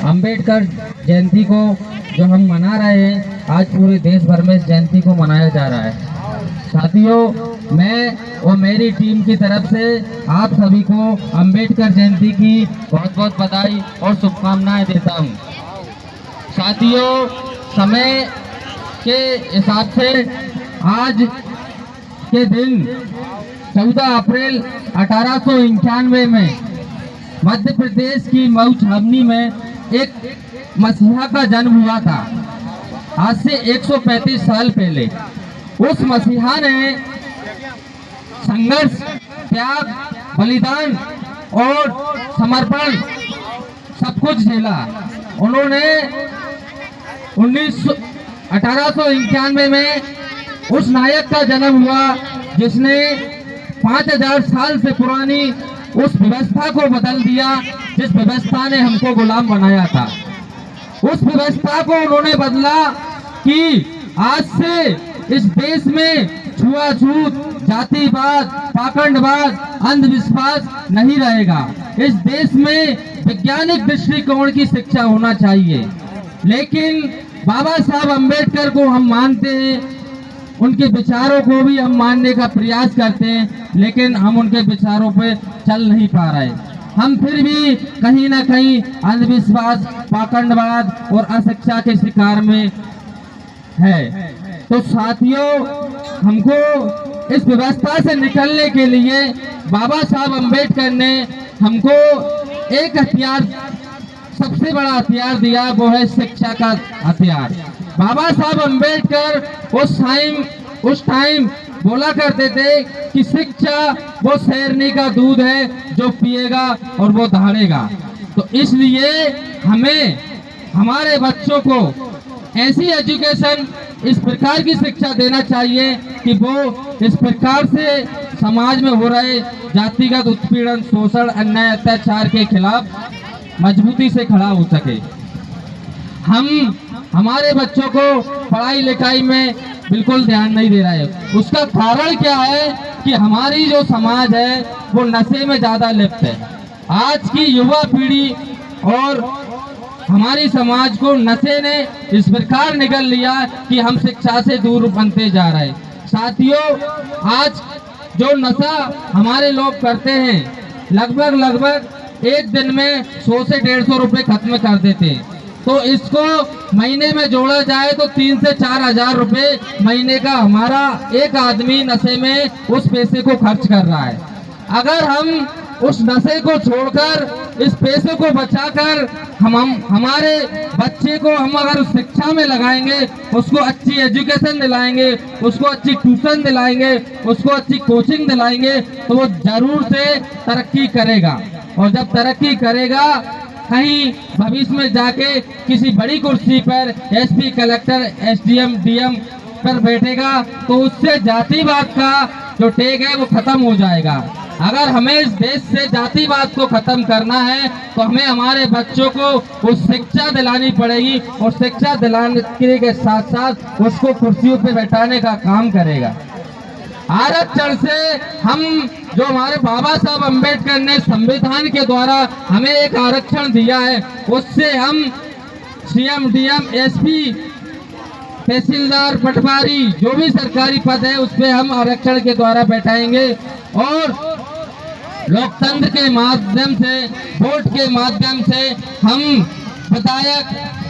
अंबेडकर जयंती को जो हम मना रहे हैं, आज पूरे देश भर में इस जयंती को मनाया जा रहा है। साथियों, मैं और मेरी टीम की तरफ से आप सभी को अंबेडकर जयंती की बहुत बहुत बधाई और शुभकामनाएं देता हूं। साथियों, समय के हिसाब से आज के दिन 14 अप्रैल 1891 में मध्य प्रदेश की मऊ छावनी में एक मसीहा का जन्म हुआ था। आज से 135 साल पहले उस मसीहा ने संघर्ष, त्याग, बलिदान और समर्पण सब कुछ झेला। उन्होंने 1891 में उस नायक का जन्म हुआ जिसने 5000 साल से पुरानी उस व्यवस्था को बदल दिया, जिस व्यवस्था ने हमको गुलाम बनाया था। उस व्यवस्था को उन्होंने बदला कि आज से इस देश में छुआछूत, जातिवाद, पाखंडवाद, अंधविश्वास नहीं रहेगा। इस देश में वैज्ञानिक दृष्टिकोण की शिक्षा होना चाहिए। लेकिन बाबा साहब अम्बेडकर को हम मानते हैं, उनके विचारों को भी हम मानने का प्रयास करते हैं, लेकिन हम उनके विचारों पे चल नहीं पा रहे। हम फिर भी कहीं ना कहीं अंधविश्वास, पाखंडवाद और अशिक्षा के शिकार में है। तो साथियों, हमको इस व्यवस्था से निकलने के लिए बाबा साहब अम्बेडकर ने हमको एक हथियार, सबसे बड़ा हथियार दिया, वो है शिक्षा का हथियार। बाबा साहब अम्बेडकर उस टाइम बोला करते थे कि शिक्षा वो शेरनी का दूध है, जो पिएगा और वो दहाड़ेगा। तो इसलिए हमें हमारे बच्चों को ऐसी एजुकेशन, इस प्रकार की शिक्षा देना चाहिए कि वो इस प्रकार से समाज में हो रहे जातिगत उत्पीड़न, शोषण, अन्याय, अत्याचार के खिलाफ मजबूती से खड़ा हो सके। हम हमारे बच्चों को पढ़ाई लिखाई में बिल्कुल ध्यान नहीं दे रहा है। उसका कारण क्या है कि हमारी जो समाज है वो नशे में ज्यादा लिप्त है। आज की युवा पीढ़ी और हमारी समाज को नशे ने इस प्रकार निगल लिया कि हम शिक्षा से दूर बनते जा रहे हैं। साथियों, आज जो नशा हमारे लोग करते हैं, लगभग एक दिन में 100 से 150 रुपए खत्म कर देते हैं। तो इसको महीने में जोड़ा जाए तो 3 से 4 हजार रुपए महीने का हमारा एक आदमी नशे में उस पैसे को खर्च कर रहा है। अगर हम उस नशे को छोड़कर इस पैसे को बचाकर हम हमारे बच्चे को हम अगर शिक्षा में लगाएंगे, उसको अच्छी एजुकेशन दिलाएंगे, उसको अच्छी ट्यूशन दिलाएंगे, उसको अच्छी कोचिंग दिलाएंगे, तो वो जरूर से तरक्की करेगा। और जब तरक्की करेगा, कहीं भविष्य में जाके किसी बड़ी कुर्सी पर एसपी, कलेक्टर, एसडीएम, डीएम पर बैठेगा, तो उससे जातिवाद का जो टेग है वो खत्म हो जाएगा। अगर हमें इस देश से जातिवाद को खत्म करना है तो हमें हमारे बच्चों को उस शिक्षा दिलानी पड़ेगी, और शिक्षा दिलाने के साथ साथ उसको कुर्सियों पे बैठाने का काम करेगा। आरक्षण से हम जो हमारे बाबा साहब अम्बेडकर ने संविधान के द्वारा हमें एक आरक्षण दिया है, उससे हम सीएम, डीएम, एसपी, तहसीलदार, पटवारी, जो भी सरकारी पद है उस पे हम आरक्षण के द्वारा बैठाएंगे। और लोकतंत्र के माध्यम से, वोट के माध्यम से हम विधायक,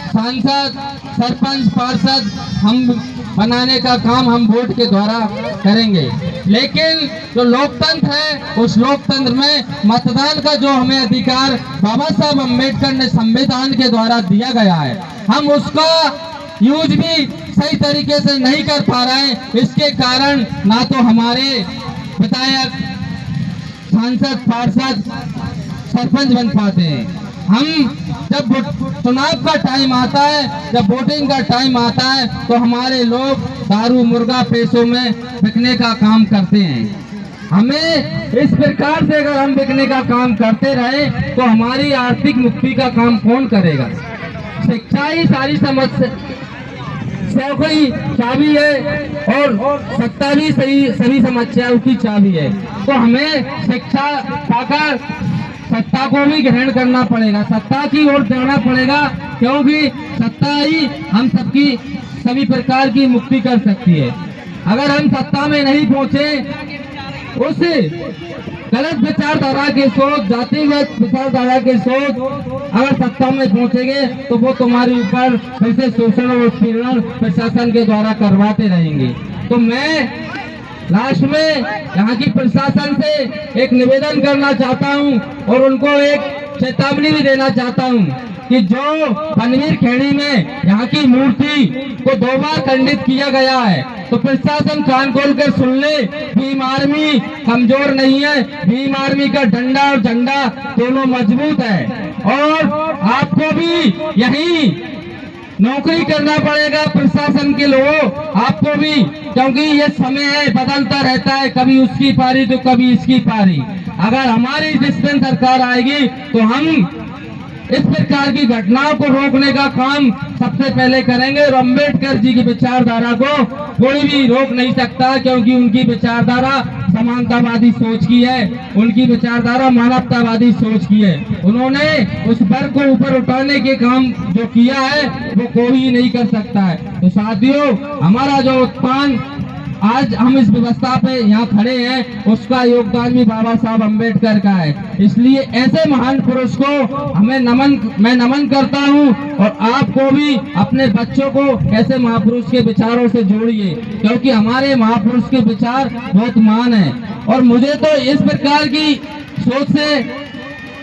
सांसद, सरपंच, पार्षद हम बनाने का काम हम वोट के द्वारा करेंगे। लेकिन जो लोकतंत्र है, उस लोकतंत्र में मतदान का जो हमें अधिकार बाबा साहब अम्बेडकर ने संविधान के द्वारा दिया गया है, हम उसका यूज भी सही तरीके से नहीं कर पा रहे हैं। इसके कारण ना तो हमारे विधायक, सांसद, पार्षद, सरपंच बन पाते हैं। हम जब चुनाव का टाइम आता है, जब वोटिंग का टाइम आता है, तो हमारे लोग दारू, मुर्गा पेशों में बिकने का काम करते हैं। हमें इस प्रकार से अगर हम बिकने का काम करते रहे तो हमारी आर्थिक मुक्ति का काम कौन करेगा? शिक्षा ही सारी समस्या की चाबी है और सत्ता भी सभी समस्याओं की चाबी है। तो हमें शिक्षा पाकर सत्ता को भी ग्रहण करना पड़ेगा, सत्ता की ओर जाना पड़ेगा, क्योंकि सत्ता ही हम सबकी सभी प्रकार की मुक्ति कर सकती है। अगर हम सत्ता में नहीं पहुंचे, उस गलत विचारधारा के सोच, जातिगत विचारधारा के सोच अगर सत्ता में पहुंचेंगे तो वो तुम्हारे ऊपर फिर से शोषण और उत्पीड़न प्रशासन के द्वारा करवाते रहेंगे। तो मैं लास्ट में यहाँ की प्रशासन से एक निवेदन करना चाहता हूँ और उनको एक चेतावनी भी देना चाहता हूँ कि जो पनवीर खेड़ी में यहाँ की मूर्ति को 2 बार खंडित किया गया है, तो प्रशासन कान खोल कर सुन ले। भीम आर्मी कमजोर नहीं है, भीम आर्मी का डंडा और झंडा दोनों मजबूत है और आपको भी यही नौकरी करना पड़ेगा प्रशासन के लोगों, आपको भी, क्योंकि ये समय है बदलता रहता है, कभी उसकी पारी तो कभी इसकी पारी। अगर हमारी जिस दिन सरकार आएगी तो हम इस प्रकार की घटनाओं को रोकने का काम सबसे पहले करेंगे और अम्बेडकर जी की विचारधारा को कोई भी रोक नहीं सकता, क्योंकि उनकी विचारधारा समानतावादी सोच की है, उनकी विचारधारा मानवतावादी सोच की है। उन्होंने उस वर्ग को ऊपर उठाने के काम जो किया है वो कोई नहीं कर सकता है। तो साथियों, हमारा जो उत्थान आज हम इस व्यवस्था पे यहाँ खड़े हैं, उसका योगदान भी बाबा साहब अम्बेडकर का है। इसलिए ऐसे महान पुरुष को मैं नमन करता हूँ और आपको भी अपने बच्चों को ऐसे महापुरुष के विचारों से जोड़िए, क्योंकि हमारे महापुरुष के विचार बहुत महान है। और मुझे तो इस प्रकार की सोच से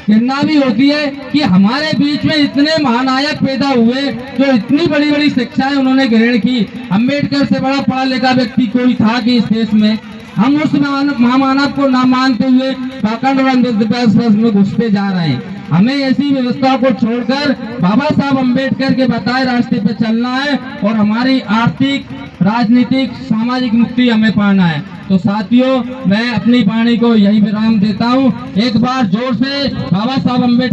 घृणा भी होती है कि हमारे बीच में इतने महानायक पैदा हुए जो इतनी बड़ी बड़ी शिक्षाएं उन्होंने ग्रहण की। अम्बेडकर से बड़ा पढ़ा लिखा व्यक्ति कोई था कि इस देश में? हम उस महामानव को ना मानते हुए पाखंड और अंधविश्वास में घुसते जा रहे हैं। हमें ऐसी व्यवस्था को छोड़कर बाबा साहब अम्बेडकर के बताए रास्ते पर चलना है और हमारी आर्थिक, राजनीतिक, सामाजिक मुक्ति हमें पाना है। तो साथियों, मैं अपनी वाणी को यही विराम देता हूँ। एक बार जोर से बाबा साहब अम्बेडकर